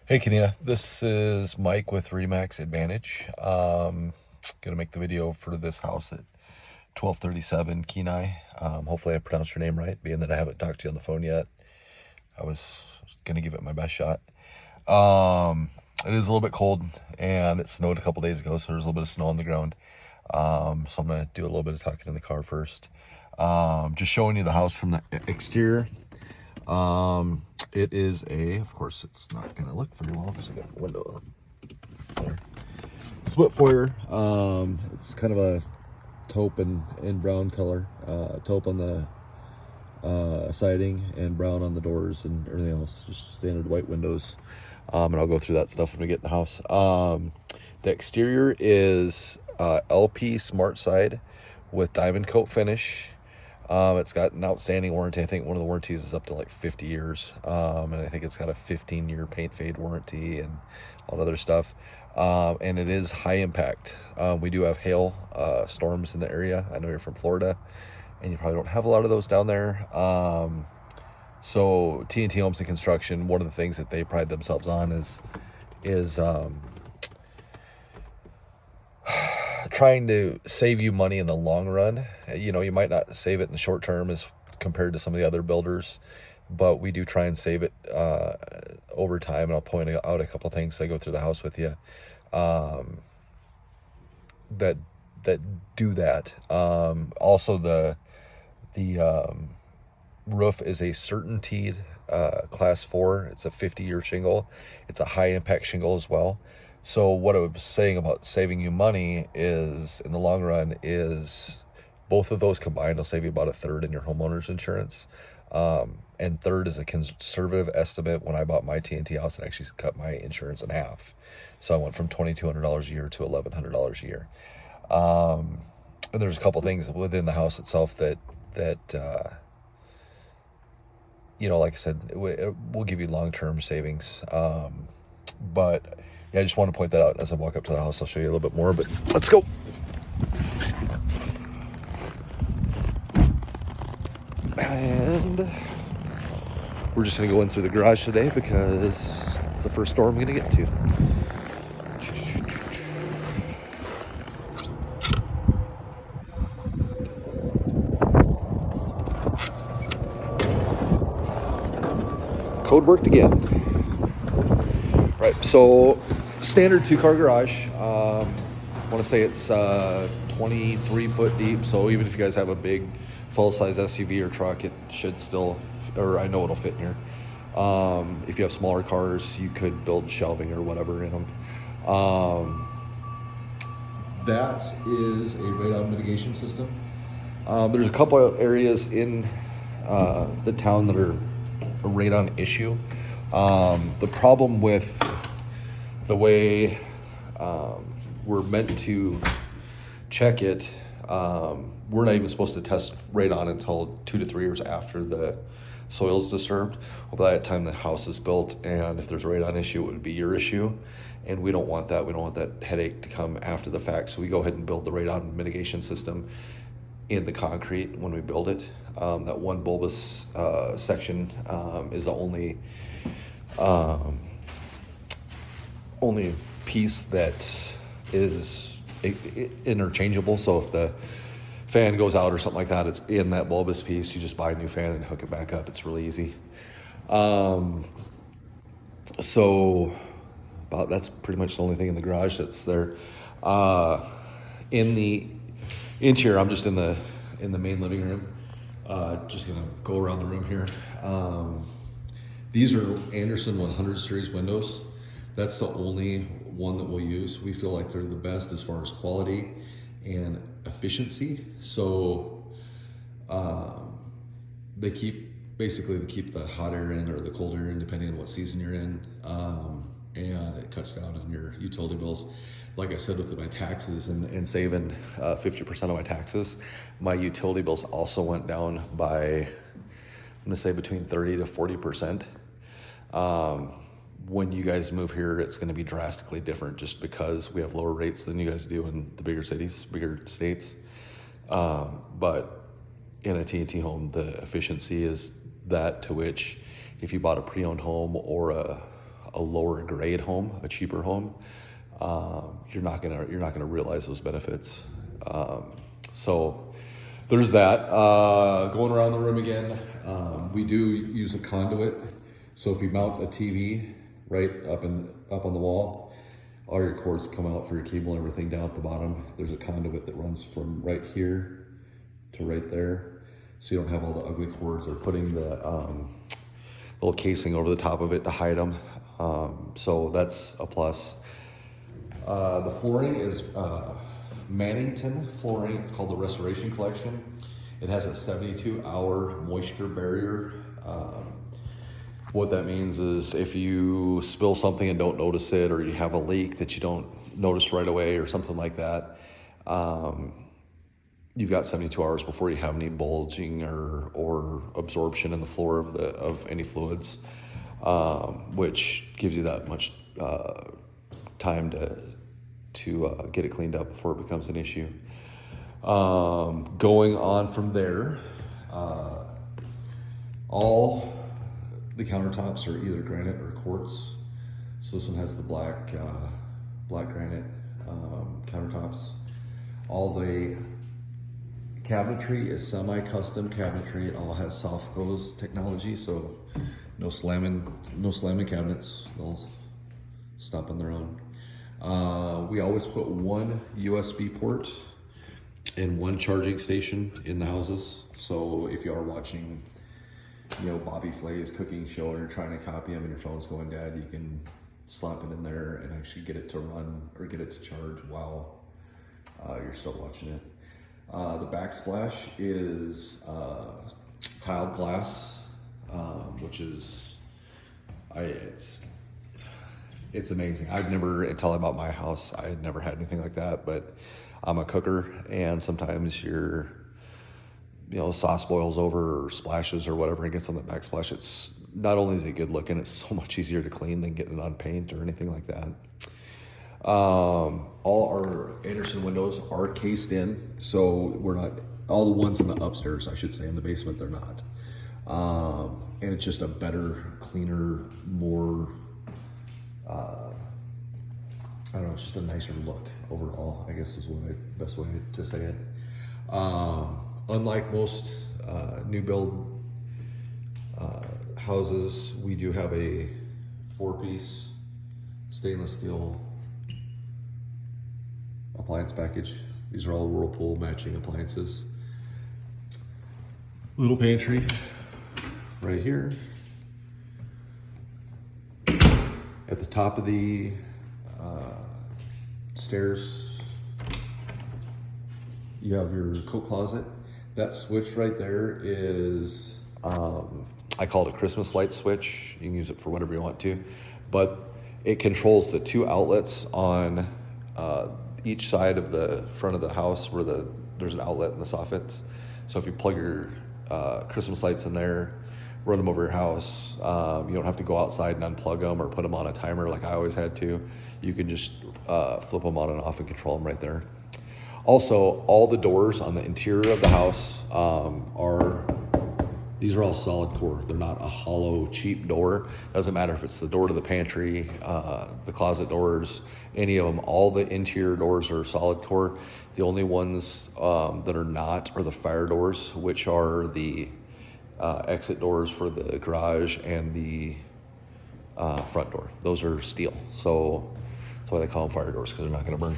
Hey Kenai, this is Mike with Remax Advantage. Gonna make the video for this house at 1237 Kenai. Hopefully I pronounced your name right, being that I haven't talked to you on the phone yet. I was gonna give it my best shot. It is a little bit cold, and it snowed a couple days ago, so there's a little bit of snow on the ground. So I'm gonna do a little bit of talking in the car first. Just showing you the house from the exterior. It is of course, it's not gonna look very well because I got the window there. Split foyer. It's kind of a taupe and brown color. Taupe on the siding and brown on the doors and everything else. Just standard white windows. And I'll go through that stuff when we get in the house. The exterior is LP Smart Side with diamond coat finish. It's got an outstanding warranty. I think one of the warranties is up to like 50 years. And I think it's got a 15-year paint fade warranty and all that other stuff. And it is high impact. We do have hail storms in the area. I know you're from Florida, and you probably don't have a lot of those down there. So T&T Homes and Construction, one of the things that they pride themselves on is trying to save you money in the long run. You know, you might not save it in the short term as compared to some of the other builders, but we do try and save it over time. And I'll point out a couple things as I go through the house with you that do that. Also, the roof is a certainteed class 4. It's a 50-year shingle. It's a high impact shingle as well. So what I was saying about saving you money is, in the long run, is both of those combined will save you about a third in your homeowner's insurance. And third is a conservative estimate. When I bought my T&T house, it actually cut my insurance in half. So I went from $2,200 a year to $1,100 a year. And there's a couple things within the house itself that you know, like I said, it will give you long-term savings. But yeah, I just want to point that out. As I walk up to the house, I'll show you a little bit more, but let's go. And we're just going to go in through the garage today because it's the first door I'm going to get to. Code worked again. Right, so standard 2-car garage. I want to say it's 23 foot deep. So even if you guys have a big full-size SUV or truck, it should still, or I know it'll fit in here. If you have smaller cars, you could build shelving or whatever in them. That is a radon mitigation system. There's a couple of areas in the town that are a radon issue. The problem with the way we're meant to check it, we're not even supposed to test radon until 2 to 3 years after the soil is disturbed. Well, by that time the house is built, and if there's a radon issue, it would be your issue. And we don't want that. We don't want that headache to come after the fact. So we go ahead and build the radon mitigation system in the concrete when we build it. That one bulbous section is the only piece that is interchangeable. So if the fan goes out or something like that, it's in that bulbous piece. You just buy a new fan and hook it back up. It's really easy. So that's pretty much the only thing in the garage that's there. In the interior, I'm just in the main living room. Just gonna go around the room here. These are Anderson 100 series windows. That's the only one that we'll use. We feel like they're the best as far as quality and efficiency. So they keep the hot air in or the cold air in, depending on what season you're in. And it cuts down on your utility bills. Like I said, with my taxes and saving 50% of my taxes, my utility bills also went down by, I'm gonna say, between 30 to 40%. When you guys move here, it's gonna be drastically different just because we have lower rates than you guys do in the bigger cities, bigger states. But in a T&T home, the efficiency is that to which if you bought a pre-owned home or a a lower grade home, a cheaper home, you're not gonna realize those benefits. So there's that. Going around the room again, we do use a conduit. So if you mount a TV right up on the wall, all your cords come out for your cable and everything down at the bottom. There's a conduit that runs from right here to right there, so you don't have all the ugly cords or putting the little casing over the top of it to hide them. So that's a plus. The flooring is Mannington flooring. It's called the Restoration Collection. It has a 72-hour moisture barrier. What that means is if you spill something and don't notice it, or you have a leak that you don't notice right away or something like that, you've got 72 hours before you have any bulging or absorption in the floor of any fluids, which gives you that much time to get it cleaned up before it becomes an issue. Going on from there, all the countertops are either granite or quartz. So this one has the black granite countertops. All the cabinetry is semi-custom cabinetry. It all has soft close technology, so no slamming cabinets. They'll stop on their own. We always put one USB port and one charging station in the houses. So if you are watching, Bobby Flay's cooking show and you're trying to copy him and your phone's going dead, you can slap it in there and actually get it to run or get it to charge while you're still watching it. The backsplash is tiled glass, which is, it's amazing. Until I bought my house, I had never had anything like that, but I'm a cooker, and sometimes your sauce boils over or splashes or whatever and gets on the backsplash. It's not only is it good looking, it's so much easier to clean than getting it on paint or anything like that. All our Anderson windows are cased in, so we're not, all the ones in the upstairs, I should say, in the basement, they're not. And it's just a better, cleaner, more, I don't know, it's just a nicer look overall, I guess is best way to say it. Unlike most new build houses, we do have a 4-piece stainless steel appliance package. These are all Whirlpool matching appliances. Little pantry right here. At the top of the stairs, you have your coat closet. That switch right there is, I call it a Christmas light switch. You can use it for whatever you want to, but it controls the 2 outlets on each side of the front of the house where there's an outlet in the soffit. So if you plug your Christmas lights in there, run them over your house, you don't have to go outside and unplug them or put them on a timer like I always had to. You can just flip them on and off and control them right there. Also, all the doors on the interior of the house these are all solid core. They're not a hollow, cheap door. Doesn't matter if it's the door to the pantry, the closet doors, any of them. All the interior doors are solid core. The only ones that are not are the fire doors, which are the exit doors for the garage and the front door. Those are steel. So that's why they call them fire doors, because they're not going to burn.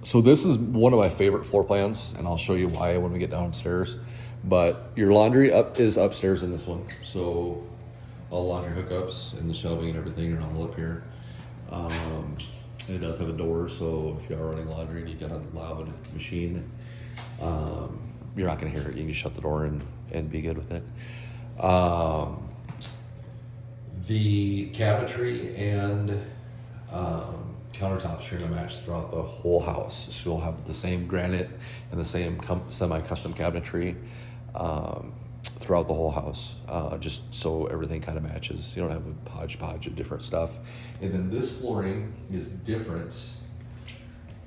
So this is one of my favorite floor plans, and I'll show you why when we get downstairs. But your laundry is upstairs in this one. So all laundry hookups and the shelving and everything are all up here. And it does have a door, so if you are running laundry and you got a loud machine, you're not going to hear it. You can just shut the door and be good with it. The cabinetry and countertops are going to match throughout the whole house. So you'll have the same granite and the same semi-custom cabinetry throughout the whole house, just so everything kind of matches. You don't have a hodgepodge of different stuff. And then this flooring is different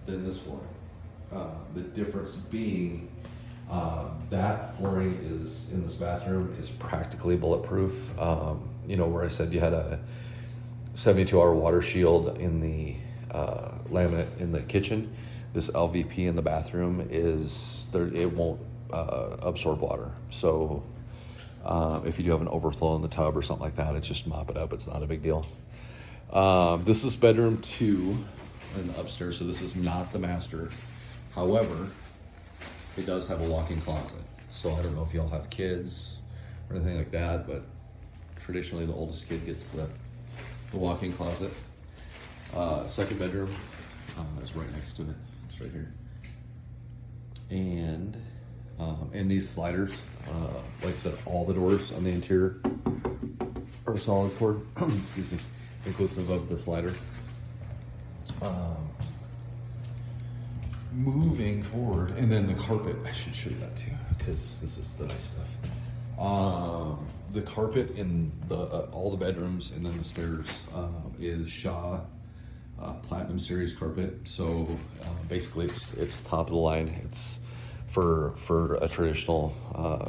than this flooring. The difference being That flooring is in this bathroom is practically bulletproof. You know, where I said you had a 72-hour water shield in the laminate in the kitchen, this LVP in the bathroom is there. It won't absorb water. So if you do have an overflow in the tub or something like that, it's just mop it up. It's not a big deal. This is bedroom 2 in the upstairs, so this is not the master. However, it does have a walk-in closet. So I don't know if y'all have kids or anything like that, but traditionally the oldest kid gets the walk-in closet. Second bedroom is right next to it. It's right here. And these sliders, like I said, all the doors on the interior are solid core, excuse me, inclusive of the slider. Moving forward, and then the carpet, I should show you that too, because this is the nice stuff. The carpet in the all the bedrooms and then the stairs is Shaw Platinum Series carpet. So basically it's top of the line. It's for a traditional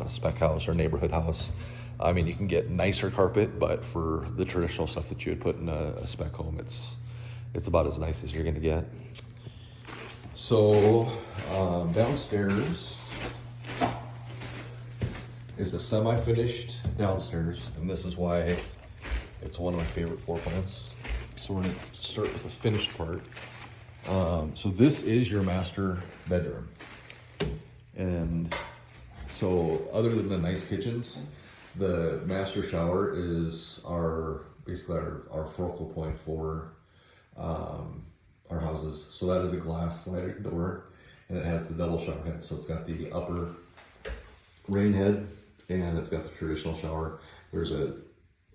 spec house or neighborhood house. I mean, you can get nicer carpet, but for the traditional stuff that you would put in a spec home, it's about as nice as you're gonna get. So downstairs is a semi-finished downstairs, and this is why it's one of my favorite floor plans. So we're gonna start with the finished part. So this is your master bedroom. And so other than the nice kitchens, the master shower is basically our focal point for our houses. So that is a glass sliding door, and it has the double shower head. So it's got the upper rain head, and it's got the traditional shower. There's a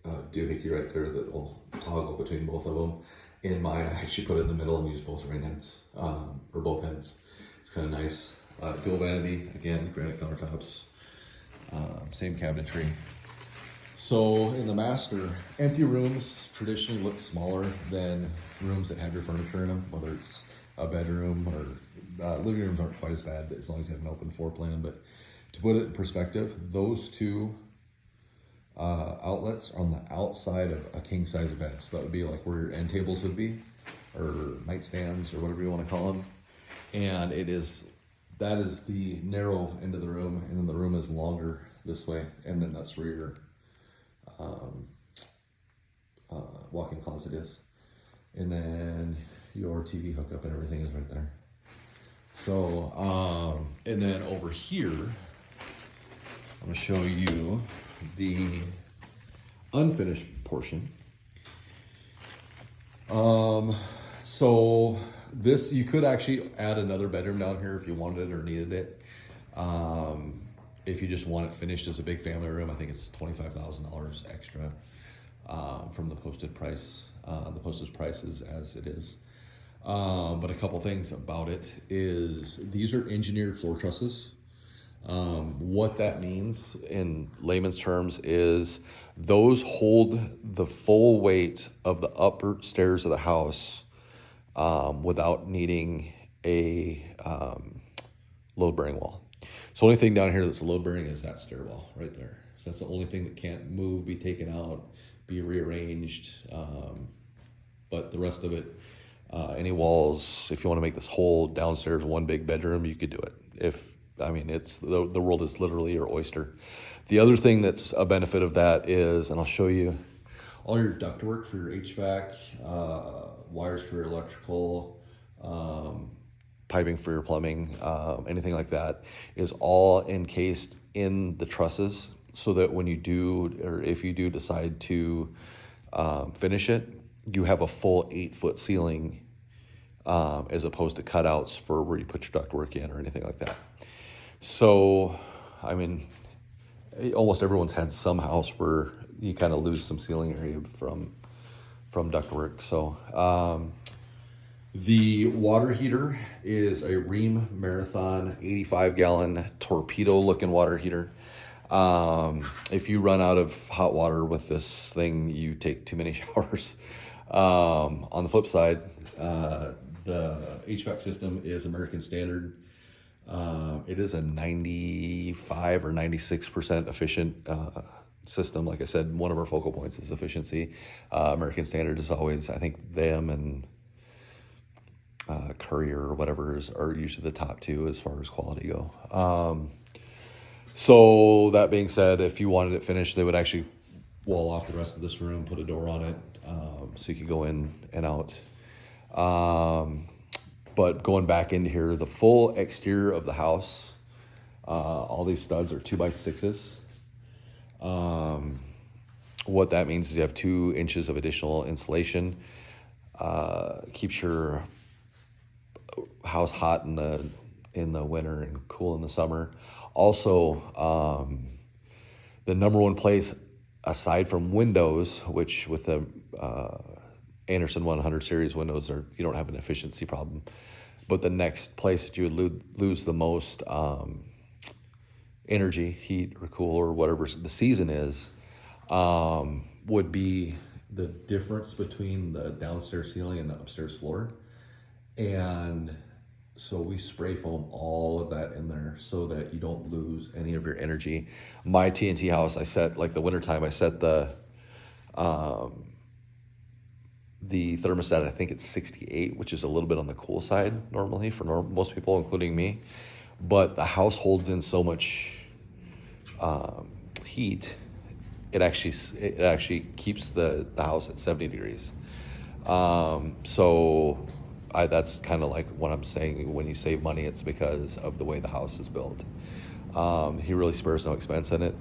doohickey right there that will toggle between both of them. In mine, I actually put it in the middle and use both rain heads, or both heads. It's kind of nice. Dual vanity, again, granite countertops, same cabinetry. So in the master, empty rooms traditionally look smaller than rooms that have your furniture in them, whether it's a bedroom or living rooms aren't quite as bad as long as you have an open floor plan. But to put it in perspective, those two outlets are on the outside of a king size bed. So that would be like where your end tables would be, or nightstands, or whatever you want to call them. And that is the narrow end of the room, and then the room is longer this way, and then that's where your walk-in closet is, and then your TV hookup and everything is right there. So and then over here I'm going to show you the unfinished portion. So this, you could actually add another bedroom down here if you wanted it or needed it. If you just want it finished as a big family room, I think it's $25,000 extra from the posted price. The posted price is as it is. But a couple things about it is these are engineered floor trusses. What that means in layman's terms is those hold the full weight of the upper stairs of the house without needing a load bearing wall. So the only thing down here that's load bearing is that stairwell right there. So that's the only thing that can't move, be taken out, be rearranged. But the rest of it, any walls, if you want to make this whole downstairs one big bedroom, you could do it. It's the world is literally your oyster. The other thing that's a benefit of that is, and I'll show you, all your ductwork for your HVAC, wires for your electrical, piping for your plumbing, anything like that is all encased in the trusses, so that when you do, or if you do decide to finish it, you have a full 8-foot ceiling as opposed to cutouts for where you put your ductwork in or anything like that. So, I mean, almost everyone's had some house where you kind of lose some ceiling area from ductwork. So, the water heater is a Rheem Marathon 85-gallon torpedo-looking water heater. If you run out of hot water with this thing, you take too many showers. On the flip side, the HVAC system is American Standard It is a 95 or 96% efficient system. Like I said, one of our focal points is efficiency. American Standard is always, I think, them and Courier or whatever are usually the top two as far as quality go. So that being said, if you wanted it finished, they would actually wall off the rest of this room, put a door on it, so you could go in and out. But going back into here, the full exterior of the house, all these studs are 2x6s. What that means is you have 2 inches of additional insulation. Keeps your house hot in the winter and cool in the summer. Also, the number one place aside from windows, which with the Anderson 100 series windows you don't have an efficiency problem, but the next place that you would lose the most energy, heat or cool or whatever the season is, would be the difference between the downstairs ceiling and the upstairs floor. And so we spray foam all of that in there so that you don't lose any of your energy. My TNT house, I set, like the wintertime, I set the thermostat, I think it's 68, which is a little bit on the cool side normally for most people, including me. But the house holds in so much heat, it actually keeps the house at 70 degrees. So that's kind of like what I'm saying. When you save money, it's because of the way the house is built. He really spares no expense in it.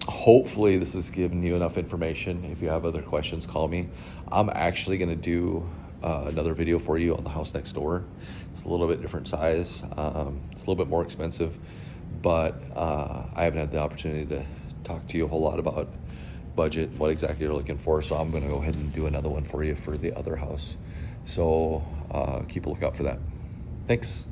Hopefully this has given you enough information. If you have other questions, call me. I'm actually going to do another video for you on the house next door. It's a little bit different size. It's a little bit more expensive, but I haven't had the opportunity to talk to you a whole lot about budget, what exactly you're looking for. So I'm going to go ahead and do another one for you for the other house. So keep a lookout for that. Thanks.